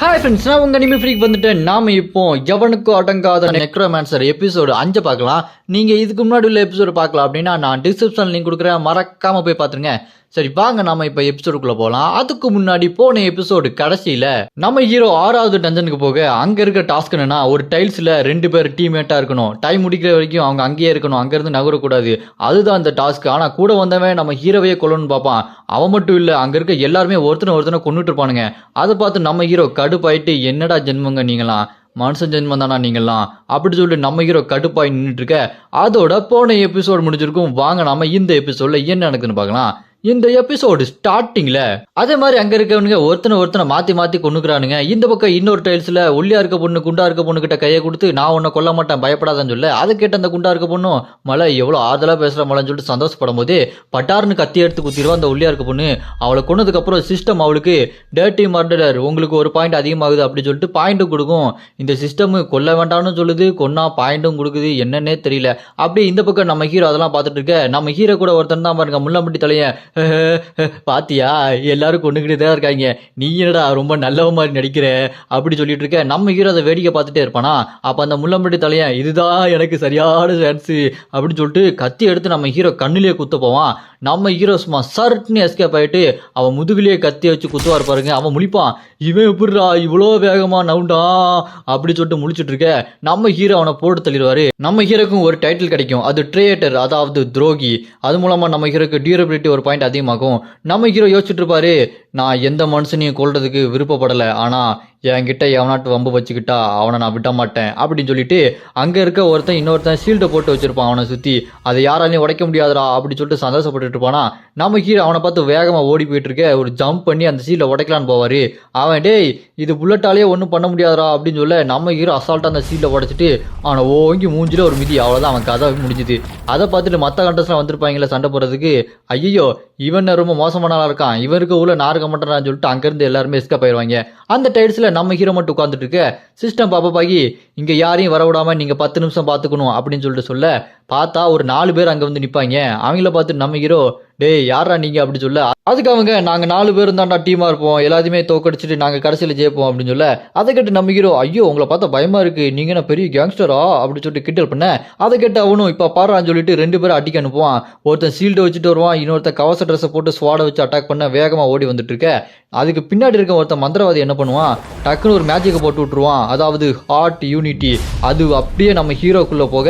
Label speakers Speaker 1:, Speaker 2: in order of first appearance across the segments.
Speaker 1: Hi friends, நான் உங்கள் anime freak வந்துட்டேன். நாம் இப்போ எவனுக்கும் அடங்காத நெக்ரோமான்சர் எபிசோடு 5 பார்க்கலாம். நீங்கள் இதுக்கு முன்னாடி உள்ள எபிசோடு பார்க்கலாம் அப்படின்னா நான் டிஸ்கிரிப்ஷன் லிங்க் கொடுக்குறேன், மறக்காமல் போய் பார்த்துருங்க. சரி வாங்க நாம இப்ப எபிசோடுக்குள்ள போகலாம். அதுக்கு முன்னாடி போன எபிசோடு கடைசியில நம்ம ஹீரோ 6வது டஞ்சனுக்கு போக அங்க இருக்க டாஸ்க் என்னன்னா, ஒரு டைல்ஸ்ல 2 பேர் டீம்மேட்டா இருக்கணும். டைம் முடிக்கிற வரைக்கும் அவங்க அங்கேயே இருக்கணும், அங்க இருந்து நகரக்கூடாது. அதுதான் அந்த டாஸ்க். ஆனா கூட வந்தவன் நம்ம ஹீரோவையே கொல்லணும்னு பார்ப்பான். அவன் மட்டும் இல்ல, அங்க இருக்க எல்லாருமே ஒருத்தனை கொண்டுட்டு இருப்பானுங்க. அதை பார்த்து நம்ம ஹீரோ கடுப்பாயிட்டு, என்னடா ஜென்மங்க நீங்களாம், மனுஷன் ஜென்மம் தானா நீங்களாம் அப்படி சொல்லிட்டு நம்ம ஹீரோ கடுப்பாய் நின்றுட்டு இருக்க. அதோட போன எபிசோடு முடிஞ்சிருக்கும். வாங்க நாம இந்த எபிசோட்ல என்ன நடக்குதுன்னு பார்க்கலாம். இந்த எபிசோடு ஸ்டார்டிங்ல அதே மாதிரி அங்க இருக்கவனுங்க ஒருத்தனை மாத்தி கொண்டுக்கிறானுங்க. இந்த பக்கம் இன்னொரு டைல்ஸ்ல ஒல்லியா இருக்க பொண்ணு குண்டா இருக்க பொண்ணு கிட்ட கையை கொடுத்து, நான் உன்னை கொல்ல மாட்டேன் பயப்படாதான்னு சொல்ல, அதை கேட்ட அந்த குண்டா இருக்க பொண்ணும், மலை எவ்வளவு ஆறுதலா பேசுற மலைன்னு சொல்லிட்டு சந்தோஷப்படும் போது பட்டார்னு கத்தி எடுத்து குத்திடுவா அந்த ஒல்லியா இருக்க பொண்ணு. அவளை கொன்னதுக்கு அப்புறம் சிஸ்டம் அவளுக்கு டேர்ட்டி மர்டர், உங்களுக்கு ஒரு பாயிண்ட் அதிகமாகுது அப்படின்னு சொல்லிட்டு பாயிண்ட்டும் கொடுக்கும். இந்த சிஸ்டம் கொல்ல வேண்டாம்னு சொல்லுது, கொன்னா பாயிண்ட்டும் கொடுக்குது, என்னன்னே தெரியல. அப்படி இந்த பக்கம் நம்ம ஹீரோ அதெல்லாம் பார்த்துட்டு இருக்க. நம்ம ஹீரோ கூட ஒருத்தன் தான் பாருங்க, முள்ளம்பட்டி தலைய, பாத்தியா எல்லாரும் கொண்டுகிட்டே தான் இருக்காங்க, நீ என்னடா ரொம்ப நல்லவ மாதிரி நடிக்கிற அப்படி சொல்லிட்டு இருக்க. நம்ம ஹீரோ அதை வேடிக்கை பார்த்துட்டே இருப்பானா. அப்ப அந்த முள்ளம்பட்டி தலையன், இதுதான் எனக்கு சரியான சான்ஸ் அப்படின்னு சொல்லிட்டு கத்தி எடுத்து நம்ம ஹீரோ கண்ணிலேயே குத்த போவான். நம்ம ஹீரோ சும்மா சர்ட்னு எஸ்கேப் ஆயிட்டு அவன் முதுகிலேயே கத்தி வச்சு குத்துவார் பாருங்க. அவன் முழிப்பான், இவன் எப்படிடா இவ்வளோ வேகமா நவுண்டா அப்படி சொல்லிட்டு முழிச்சிட்டு இருக்க. நம்ம ஹீரோ அவனை போட்டு தள்ளிடுவாரு. நம்ம ஹீரோக்கும் ஒரு டைட்டில் கிடைக்கும், அது ட்ரேட்டர், அதாவது துரோகி. அது மூலமா நம்ம ஹீரோக்கு டியூரபிலிட்டி ஒரு பாயிண்ட் அதிகமாகும். நம்ம ஹீரோ யோசிச்சுட்டு இருப்பாரு, நான் எந்த மனுஷனையும் கொல்றதுக்கு விருப்பப்படலை, ஆனா என்கிட்ட எவனாட்டு வம்பு வச்சுக்கிட்டா அவனை நான் விட மாட்டேன் அப்படின்னு சொல்லிட்டு அங்க இருக்க ஒருத்தன் இன்னொருத்தன் ஷீல்டை போட்டு வச்சிருப்பான் அவனை சுத்தி. அதை யாராலையும் உடைக்க முடியாதுடா அப்படின்னு சொல்லிட்டு சந்தோஷப்பட்டு இருப்பானா. நம்ம ஹீரோ அவனை பார்த்து வேகமா ஓடி போயிட்டு இருக்க, ஒரு ஜம்ப் பண்ணி அந்த ஷீல்டை உடைக்கலான்னு போவாரு. அவன், டேய் இது புல்லட்டாலேயே ஒன்றும் பண்ண முடியாதுடா அப்படின்னு சொல்ல, நம்ம ஹீரோ அசால்ட்டா அந்த ஷீல்டை உடைச்சிட்டு அவனை ஓங்கி மூஞ்சில ஒரு மிதி. அவ்வளோதான், அவன் கதை முடிஞ்சுது. அதை பார்த்துட்டு மற்ற கண்டஸ்ட்லாம் வந்திருப்பாங்களே சண்டை போடுறதுக்கு, ஐயோ இவன் ரொம்ப மோசமான ஆளா இருக்கான், இவருக்கு உள்ள நார்க மாட்டான்னு சொல்லிட்டு அங்கிருந்து எல்லாருமே எஸ்கேப் ஆயிடுவாங்க. அந்த டைல்ஸ்ல நம்ம ஹீரோ மட்டும் உட்காந்துட்டு இருக்க. சிஸ்டம் பாப்பாகி, இங்க யாரையும் வரவிடாம நீங்க 10 நிமிஷம் பாத்துக்கணும் அப்படின்னு சொல்லிட்டு சொல்ல, பார்த்தா ஒரு 4 பேர் அங்க வந்து நிப்பாங்க. அவங்கள பார்த்து நம்ம ஹீரோ, டேய் யாரா நீங்க அப்படி சொல்ல, அதுக்கு அவங்க, நாங்க 4 பேரும் தான்டா டீமா இருப்போம், எல்லாத்தையுமே தோக்கடிச்சிட்டு நாங்க கடைசியில ஜெயிப்போம் அப்படின்னு சொல்ல, அதை கேட்டு நம்ம ஹீரோ, ஐயோ உங்களை பார்த்தா பயமா இருக்கு, நீங்க என்ன பெரிய கேங்ஸ்டரா அப்படின்னு சொல்லிட்டு கிண்டல் பண்ண. அதை கேட்டு அவனும் இப்ப பாரான்னு சொல்லிட்டு 2 பேரும் அடிக்க அனுப்புவான். ஒருத்தன் ஷீல்டை வச்சுட்டு வருவான், இன்னொருத்தன் கவச ட்ரெஸ்ஸை போட்டு ஸ்வாடை வச்சு அட்டாக் பண்ண வேகமா ஓடி வந்துட்டு இருக்க. அதுக்கு பின்னாடி இருக்க ஒருத்தன் மந்திரவாதி என்ன பண்ணுவான், டக்குன்னு ஒரு மேஜிக்கை போட்டு விட்டுருவான், அதாவது ஹார்ட் யூனிட்டி. அது அப்படியே நம்ம ஹீரோக்குள்ள போக,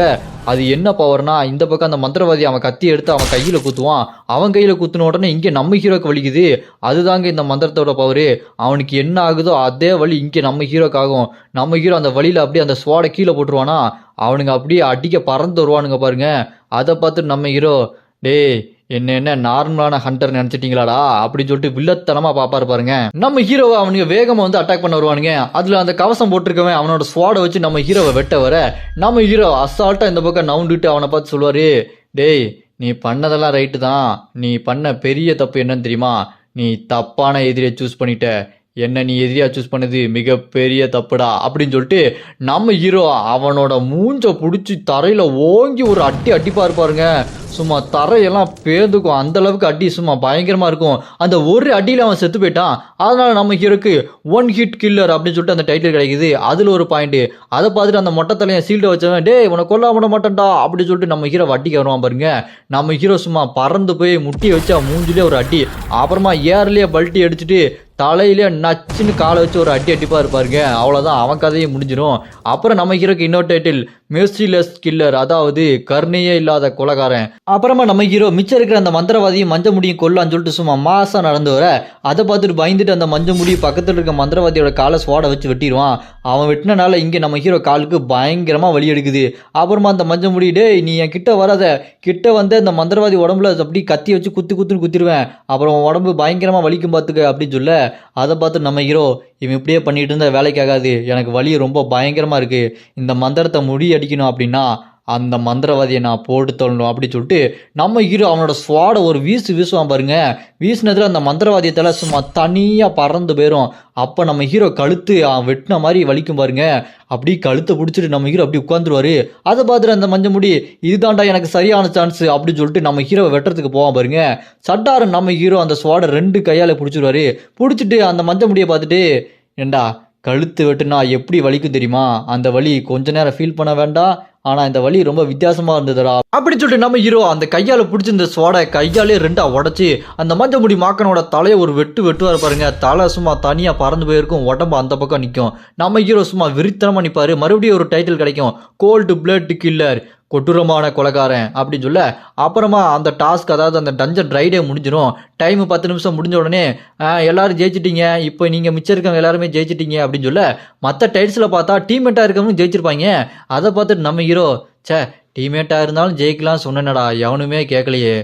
Speaker 1: அது என்ன பவர்னா, இந்த பக்கம் அந்த மந்திரவாதி அவன் கத்தி எடுத்து அவன் கையில குத்துவான். அவன் கையில குத்துன உடனே இங்க நம்ம ஹீரோக்கு வலிக்குது. அதுதாங்க இந்த மந்திரத்தோட பவரு. அவனுக்கு என்ன ஆகுதோ அதே வலி இங்க நம்ம ஹீரோக்கு ஆகும். நம்ம ஹீரோ அந்த வழியில அப்படியே அந்த ஸ்வாடை கீழே போட்டுருவானா, அவனுங்க அப்படியே அடிக்க பறந்து வருவானுங்க பாருங்க. அதை பார்த்து நம்ம ஹீரோ, டேய் என்ன நார்மலான ஹண்டர் நினைச்சிட்டீங்களாடா அப்படின்னு சொல்லிட்டு வில்லத்தனமா பாப்பாரு பாருங்க. நம்ம ஹீரோவை அவனுக்கு வேகமா வந்து அட்டாக் பண்ண வருவானுங்க. அதுல அந்த கவசம் போட்டிருக்கவன் அவனோட ஸ்வாடை வச்சு நம்ம ஹீரோவை வெட்ட வர, நம்ம ஹீரோ அசால்ட்டா இந்த பக்கம் நவுண்டுட்டு அவனை பார்த்து சொல்லுவாரு, டேய் நீ பண்ணதெல்லாம் ரைட்டு தான், நீ பண்ண பெரிய தப்பு என்னன்னு தெரியுமா, நீ தப்பான எதிரியை சூஸ் பண்ணிட்ட, என்ன நீ எதிரியா சூஸ் பண்ணது மிகப்பெரிய தப்புடா அப்படின்னு சொல்லிட்டு நம்ம ஹீரோ அவனோட மூஞ்ச பிடிச்சி தரையில ஓங்கி ஒரு அடிப்பா இருப்பாருங்க. சும்மா தரையெல்லாம் பேந்துக்கும், அந்த அளவுக்கு அடி சும்மா பயங்கரமா இருக்கும். அந்த ஒரு அடியில அவன் செத்து போயிட்டான். அதனால நம்ம ஹீரோக்கு 1 ஹிட் கில்லர் அப்படின்னு சொல்லிட்டு அந்த டைட்டில் கிடைக்குது. அதுல ஒரு பாயிண்ட். அதை பார்த்துட்டு அந்த மொட்டை தலையை சீல்டை வச்சவன், டேய் உன கொல்ல விட மாட்டேன்டா அப்படின்னு சொல்லிட்டு நம்ம ஹீரோ அடிக்க வருவான் பாருங்க. நம்ம ஹீரோ சும்மா பறந்து போய் முட்டியை வச்சு அவன் மூஞ்சிலே ஒரு அடி, அப்புறமா ஏர்லயே பல்ட்டி அடிச்சுட்டு தலையிலே நச்சுன்னு காலை வச்சு ஒரு அடிப்பா இருப்பாருங்க. அவ்வளோதான், அவன் கதையை முடிஞ்சிடும். அப்புறம் நம்ம ஹீரோக்கு இன்னொரு டைட்டில், மெர்சிலெஸ் கில்லர், அதாவது கருணையே இல்லாத கொலைகாரன். அப்புறமா நம்ம ஹீரோ மிச்சம் இருக்கிற அந்த மந்திரவாதியும் மஞ்ச முடியும் கொல்லான்னு சொல்லிட்டு சும்மா மாசா நடந்து வர, அதை பார்த்துட்டு பயந்துட்டு அந்த மஞ்ச முடி பக்கத்தில் இருக்க மந்திரவாதியோட காலை ஸ்வாடை வச்சு வெட்டிடுவான். அவன் வெட்டினால இங்கே நம்ம ஹீரோ காலுக்கு பயங்கரமா வலி எடுக்குது. அப்புறமா அந்த மஞ்ச முடி, டேய் நீ என் கிட்ட வராத, கிட்ட வந்து அந்த மந்திரவாதி உடம்புல அப்படி கத்தி வச்சு குத்துன்னு குத்திடுவேன், அப்புறம் உடம்பு பயங்கரமா வலிக்கும் பார்த்துக்க அப்படின்னு சொல்ல, அதை பார்த்து நம்ம ஹீரோ, இவன் இப்படியே பண்ணிட்டு இருந்தா வேலைக்காகாது, எனக்கு வலி ரொம்ப பயங்கரமா இருக்கு, இந்த மந்திரத்தை முடி அடிக்கணும் அப்படின்னா அந்த மந்திரவாதியை நான் போட்டு தள்ளணும் அப்படின்னு சொல்லிட்டு நம்ம ஹீரோ அவனோட ஸ்வாடை ஒரு வீசுவான் பாருங்க. வீசினதுல அந்த மந்திரவாதியத்தால சும்மா தனியா பறந்து போயிடும். அப்ப நம்ம ஹீரோ கழுத்து அவன் வெட்டின மாதிரி வலிக்கும் பாருங்க. அப்படி கழுத்தை பிடிச்சிட்டு நம்ம ஹீரோ அப்படி உட்காந்துருவாரு. அதை பார்த்துட்டு அந்த மஞ்ச முடி, இதுதான்டா எனக்கு சரியான சான்ஸ் அப்படின்னு சொல்லிட்டு நம்ம ஹீரோவை வெட்டுறதுக்கு போவான் பாருங்க. சட்டாரம் நம்ம ஹீரோ அந்த ஸ்வாடை 2 கையால பிடிச்சிருவாரு. பிடிச்சிட்டு அந்த மஞ்ச முடியை பார்த்துட்டு, ஏண்டா கழுத்து வெட்டுனா எப்படி வலிக்கும் தெரியுமா? அந்த வலி கொஞ்ச நேரம் ஃபீல் பண்ண வேண்டாம். ஆனா இந்த வலி ரொம்ப வித்தியாசமா இருந்ததுடா அப்படின்னு சொல்லிட்டு நம்ம ஹீரோ அந்த கையால பிடிச்சி இந்த ஸ்வாடை கையாலே ரெண்டா உடச்சி அந்த மஞ்சள் முடி மாக்கனோட தலையை ஒரு வெட்டுவார் பாருங்க. தலை சும்மா தனியா பறந்து போயிருக்கும், உடம்பு அந்த பக்கம் நிற்கும். நம்ம ஹீரோ சும்மா விரித்தனமா நிற்பாரு. மறுபடியும் ஒரு டைட்டில் கிடைக்கும், கோல்டு பிளட் கில்லர், கொடூரமான கொலைகாரன் அப்படின்னு சொல்ல. அப்புறமா அந்த டாஸ்க், அதாவது அந்த டஞ்சன் ரைடே முடிஞ்சிடும். டைம் 10 நிமிஷம் முடிஞ்ச உடனே எல்லாரும் ஜெயிச்சிட்டீங்க, இப்போ நீங்கள் மிச்சம் இருக்கவங்க எல்லாருமே ஜெயிச்சிட்டீங்க அப்படின்னு சொல்ல. மற்ற டைட்ஸில் பார்த்தா டீம்மேட்டாக இருக்கவங்க ஜெயிச்சிருப்பாங்க. அதை பார்த்துட்டு நம்ம ஹீரோ, சே டீம்மேட்டாக இருந்தாலும் ஜெயிக்கலாம் சொன்னேனடா, எவனுமே கேட்கலையே,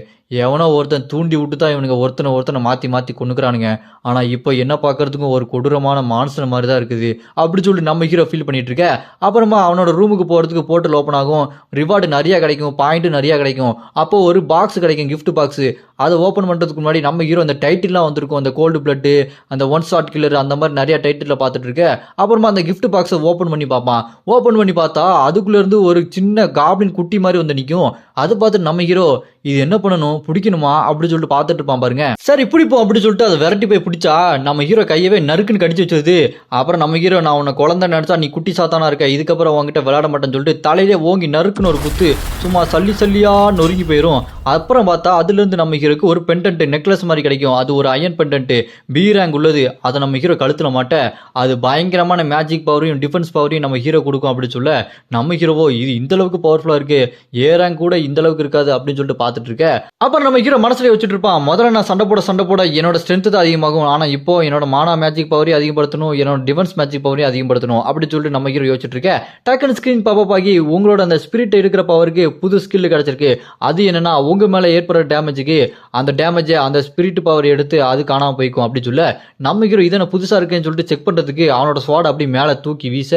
Speaker 1: எவனோ ஒருத்தன் தூண்டி விட்டு தான் இவனுங்க ஒருத்தனை மாற்றி கொண்டுக்கிறானுங்க. ஆனால் இப்போ என்ன பார்க்கறதுக்கும் ஒரு கொடூரமான மான்ஸ்டர் மாதிரி தான் இருக்குது அப்படி சொல்லி நம்ம ஹீரோ ஃபீல் பண்ணிட்டு இருக்க. அப்புறமா அவனோட ரூமுக்கு போகிறதுக்கு போர்ட்டல் ஓப்பன் ஆகும். ரிவார்டு நிறையா கிடைக்கும், பாயிண்ட்டு நிறையா கிடைக்கும். அப்போ ஒரு பாக்ஸ் கிடைக்கும், கிஃப்ட் பாக்ஸு. அதை ஓப்பன் பண்ணுறதுக்கு முன்னாடி நம்ம ஹீரோ அந்த டைட்டில்லாம் வந்திருக்கும், அந்த கோல்டு பிளட்டு, அந்த ஒன் ஷாட் கில்லர், அந்த மாதிரி நிறையா டைட்டிலில் பார்த்துட்டு இருக்க. அப்புறமா அந்த கிஃப்ட் பாக்ஸை ஓப்பன் பண்ணி பார்ப்பான். ஓப்பன் பண்ணி பார்த்தா அதுக்குள்ளேருந்து ஒரு சின்ன காப்ளின் குட்டி மாதிரி வந்து நிற்கும். அதை பார்த்துட்டு நம்ம ஹீரோ, இது என்ன பண்ணணும், பிடிக்கணுமா அப்படின்னு சொல்லிட்டு பார்த்துட்டு இருப்பான் பாருங்க. சரி பிடிப்போம் அப்படின்னு சொல்லிட்டு அதை விரட்டி போய் பிடிச்சா நம்ம ஹீரோ கையவே நறுக்குன்னு கடிச்சு வச்சது. அப்புறம் நம்ம ஹீரோ, நான் உன்னை குழந்தை நினைச்சா நீ குட்டி சாத்தானா இருக்க, இதுக்கப்புறம் உங்ககிட்ட விளையாட மாட்டேன்னு சொல்லிட்டு தலையிலே ஓங்கி நறுக்குன்னு ஒரு குத்து, சும்மா சல்லியா நொறுங்கி போயிடும். அப்புறம் பார்த்தா அதுலேருந்து நம்ம ஹீரோக்கு ஒரு பெண்டன்ட் நெக்லஸ் மாதிரி கிடைக்கும். அது ஒரு அயன் பெண்டன்ட், பி ரேங்க் உள்ளது. அதை நம்ம ஹீரோ கழுத்துல மாட்ட அது பயங்கரமான மேஜிக் பவரையும் டிஃபென்ஸ் பவரையும் நம்ம ஹீரோ கொடுக்கும் அப்படின்னு சொல்ல. நம்ம ஹீரோவோ இது இந்த அளவுக்கு பவர்ஃபுல்லா இருக்கு, ஏ ரேங்க் கூட இந்த அளவுக்கு இருக்காது அப்படின்னு சொல்லிட்டு பார்த்துட்டு இருக்க. அப்புறம் நம்ம ஹீரோ மனசுல வச்சுட்டு இருப்பான், முதல்ல நான் சண்டை போட என்னோட ஸ்ட்ரென்த் தான் அதிகமாகும், ஆனா இப்போ என்னோட மானா மேஜிக் பவரையும் அதிகப்படுத்தணும், என்னோட டிஃபென்ஸ் மேஜிக் பவரையும் அதிகப்படுத்தணும் அப்படின்னு சொல்லிட்டு நம்ம ஹீரோ யோசிச்சுட்டு இருக்க. டக்குன்னு ஸ்கிரீன் பாப்பப் ஆகி உங்களோட அந்த ஸ்பிரிட் இருக்கிற பவருக்கு புது ஸ்கில் கிடைச்சிருக்கு. அது என்னன்னா, உங்க மேல ஏற்படுற டேமேஜுக்கு அந்த டேமேஜை அந்த ஸ்பிரிட் பவர் எடுத்து அது காணாம போய்க்கும் அப்படின்னு சொல்ல. நம்ம ஹீரோ இதனை புதுசா இருக்குன்னு சொல்லிட்டு செக் பண்றதுக்கு அவனோட ஸ்வாட் அப்படி மேல தூக்கி வீச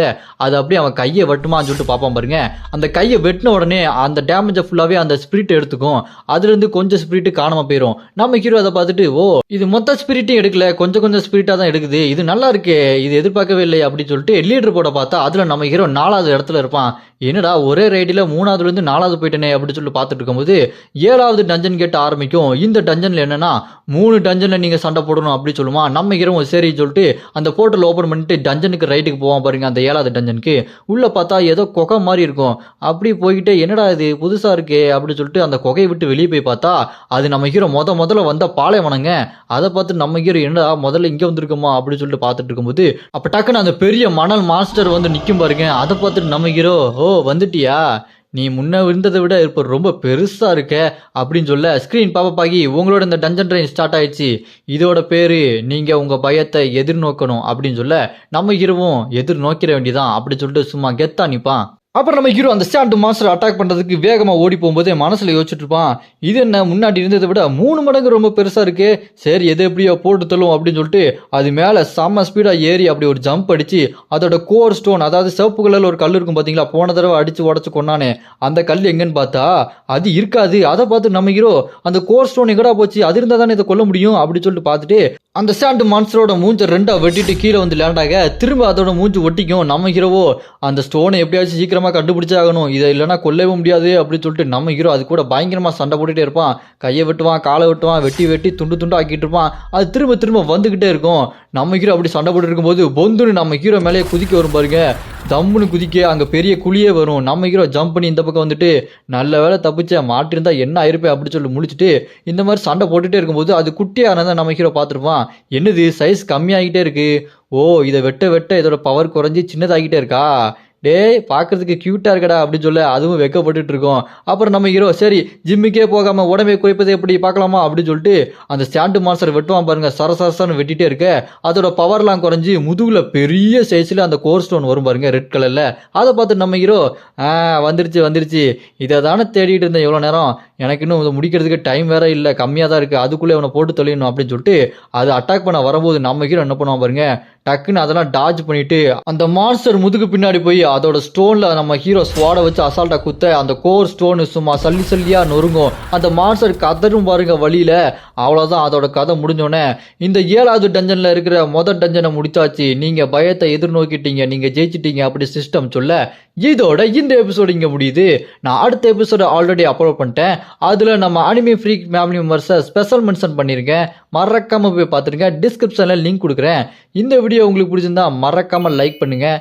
Speaker 1: அது அப்படியே அவன் கையை வெட்டுமான்னு சொல்லிட்டு பார்ப்பான் பாருங்க. அந்த கையை வெட்டின உடனே அந்த டேமேஜை ஃபுல்லாவே அந்த ஸ்பிரிட் எடுத்துக்கும். அதுல இருந்து கொஞ்சம் ஸ்பிரிட் காணாம போயிடும். நம்ம ஹீரோ அதை பார்த்துட்டு, ஓ இது மொத்த ஸ்பிரிட்டும் எடுக்கல, கொஞ்சம் ஸ்பிரிட்டா தான் எடுக்குது, இது நல்லா இருக்கே, இது எதிர்பார்க்கவே இல்லை அப்படின்னு சொல்லிட்டு லீடர் போட பார்த்தா அதுல நம்ம ஹீரோ 4வது இடத்துல இருப்பான். என்னடா ஒரே ரைடில் 3வதுல இருந்து 4வது போயிட்டனே அப்படின்னு சொல்லி பார்த்துட்டு இருக்கும்போது 7வது டஞ்சன் கேட் ஆரம்பிக்கும். இந்த டஞ்சன்ல என்னன்னா 3 டஞ்சன்ல நீங்க சண்டை போடணும் அப்படி சொல்லுமா. நம்ம ஹீரோ சரி சொல்லிட்டு அந்த போர்ட்டல் ஓப்பன் பண்ணிட்டு டஞ்சனுக்கு ரைட்டுக்கு போவான் பாருங்க. அந்த 7வது டஞ்சனுக்கு உள்ள பார்த்தா ஏதோ குகை மாதிரி இருக்கும். அப்படி போய்கிட்டே என்னடா இது புதுசா இருக்கே அப்படின்னு சொல்லிட்டு அந்த குகையை விட்டு வெளியே போய் பார்த்தா அது நம்ம ஹீரோ முதல்ல வந்த பாலைவனங்க. அதை பார்த்து நம்ம ஹீரோ என்னடா முதல்ல இங்க வந்திருக்கோமா அப்படின்னு சொல்லிட்டு பார்த்துட்டு இருக்கும்போது அப்ப டக்குன்னு அந்த பெரிய மணல் மாஸ்டர் வந்து நிற்கும் பாருங்க. அதை பார்த்துட்டு நம்ம ஹீரோ, ஓ வந்துட்டியா, நீ முன்ன இருந்ததை விட இப்போ ரொம்ப பெருசா இருக்க அப்படின்னு சொல்ல. ஸ்கிரீன் பாப்பப் ஆகி உங்களோட இந்த டஞ்சன் ட்ரெயின் ஸ்டார்ட் ஆயிடுச்சு, இதோட பேரு நீங்க உங்க பயத்தை எதிர்நோக்கணும் அப்படின்னு சொல்ல. நம்ம ஹீரோவும் எதிர்நோக்கிற வேண்டியதான் அப்படின்னு சொல்லிட்டு சும்மா கெத்தா நிப்பான். அப்புறம் நம்ம ஹீரோ அந்த ஸ்டாண்ட் மாஸ்டர் அட்டாக் பண்ணுறதுக்கு வேகமாக ஓடி போகும்போது மனசில் யோசிச்சுட்டு இருப்பான், இது என்ன முன்னாடி இருந்ததை விட 3 மடங்கு ரொம்ப பெருசாக இருக்கு, சரி எது எப்படியோ போட்டு தள்ளும் அப்படின்னு சொல்லிட்டு அது மேலே செம்ம ஸ்பீடாக ஏறி அப்படி ஒரு ஜம்ப் அடித்து அதோட கோர் ஸ்டோன், அதாவது சிவப்பு கலரில் ஒரு கல் இருக்கும் பார்த்தீங்களா, போன தடவை அடித்து உடச்சு கொண்டானே அந்த கல் எங்கன்னு பார்த்தா அது இருக்காது. அதை பார்த்து நம்ம ஹீரோ அந்த கோர் ஸ்டோன் எங்கடா போச்சு, அது இருந்தால் தானே இதை கொல்ல முடியும் அப்படின்னு சொல்லிட்டு பார்த்துட்டு அந்த ஸ்டாண்ட் மான்ஸ்டரோட மூஞ்சை 2ஆ வெட்டிட்டு கீழே வந்து லேண்டாக திரும்ப அதோட மூஞ்சி ஒட்டிக்கும். நம்ம ஹீரோவோ அந்த ஸ்டோனை எப்படியாச்சும் சீக்கிரமாக கண்டுபிடிச்சே ஆகணும், இதை இல்லைனா கொல்லவே முடியாது அப்படின்னு சொல்லிட்டு நம்ம ஹீரோ அது கூட பயங்கரமாக சண்டை போட்டுகிட்டே இருப்பான். கையை வெட்டுவான், காலை வெட்டுவான், வெட்டி துண்டு ஆக்கிட்டு இருப்பான். அது திரும்ப வந்துக்கிட்டே இருக்கும். நம்ம ஹீரோ அப்படி சண்டை போட்டு இருக்கும்போது பொந்துன்னு நம்ம ஹீரோ மேலே குதிக்க வரும் பாருங்க. தம்முன்னு குதிக்க அங்கே பெரிய குழியே வரும். நம்ம ஹீரோ ஜம்ப் பண்ணி இந்த பக்கம் வந்துட்டு நல்ல வேலை தப்பிச்ச, மாட்டிருந்தா என்ன ஆயிருப்பேன் அப்படின்னு சொல்லி முடிச்சுட்டு இந்த மாதிரி சண்டை போட்டுகிட்டே இருக்கும்போது அது குட்டியானதான் நம்ம ஹீரோ பார்த்துருப்பான். என்னது சைஸ் கம்மியாகிட்டே இருக்கு, ஓ இதை வெட்ட இதோட பவர் குறைஞ்சி சின்னதாகிட்டே இருக்கா, டேய் பார்க்கறதுக்கு க்யூட்டாக இருக்கடா அப்படின்னு சொல்ல அதுவும் வெக்கப்பட்டுட்டு இருக்கோம். அப்புறம் நம்ம ஹீரோ சரி ஜிம்முக்கே போகாமல் உடம்பை குறைப்பது எப்படி பார்க்கலாமா அப்படின்னு சொல்லிட்டு அந்த ஸ்டாண்டு மாஸ்டர் வெட்டுவான் பாருங்க. சரசரசன்னு வெட்டிகிட்டே இருக்க அதோட பவர்லாம் குறைஞ்சி முதுகில் பெரிய சைஸில் அந்த கோர் ஸ்டோன் வரும் பாருங்க, ரெட் கலரில். அதை பார்த்து நம்ம ஹீரோ வந்துருச்சு, இதை தானே தேடிட்டு இருந்தேன் எவ்வளோ நேரம், எனக்கு இன்னும் இதை முடிக்கிறதுக்கு டைம் வேற இல்லை, கம்மியாக தான் இருக்குது, அதுக்குள்ளே அவனை போட்டு தொலையணும் அப்படின்னு சொல்லிட்டு அது அட்டாக் பண்ண வரும்போது நம்ம ஹீரோ என்ன பண்ணுவான் பாருங்க, டக்குன்னு அதெல்லாம் டாஜ் பண்ணிட்டு அந்த மான்ஸ்டர் முதுகு பின்னாடி போய் அதோட ஸ்டோன்ல நம்ம ஹீரோ ஸ்வாடை வச்சு அசால்ட்டா குத்த அந்த கோர் ஸ்டோனு சும்மா சல்லியா நொறுங்கும். அந்த மான்ஸ்டர் கதரும் பாருங்க வழியில. அவ்வளோதான், அதோட கதை முடிஞ்சோடனே இந்த 7வது டஞ்சன்ல இருக்கிற டஞ்சனை முடிச்சாச்சு, நீங்க பயத்தை எதிர்நோக்கிட்டீங்க, நீங்க ஜெயிச்சிட்டீங்க அப்படி சிஸ்டம் சொல்ல. இதோட இந்த எபிசோடு இங்கே முடியுது. நான் அடுத்த எபிசோட ஆல்ரெடி அப்லோட் பண்ணிட்டேன். அதில் நம்ம அனிமி ஃப்ரீக் ஃபேமிலி மெம்பர்ஸை ஸ்பெஷல் மென்ஷன் பண்ணியிருக்கேன். மறக்காமல் போய் பார்த்துருங்க. டிஸ்கிரிப்ஷனில் லிங்க் கொடுக்குறேன். இந்த வீடியோ உங்களுக்கு பிடிச்சிருந்தா மறக்காமல் லைக் பண்ணுங்கள்.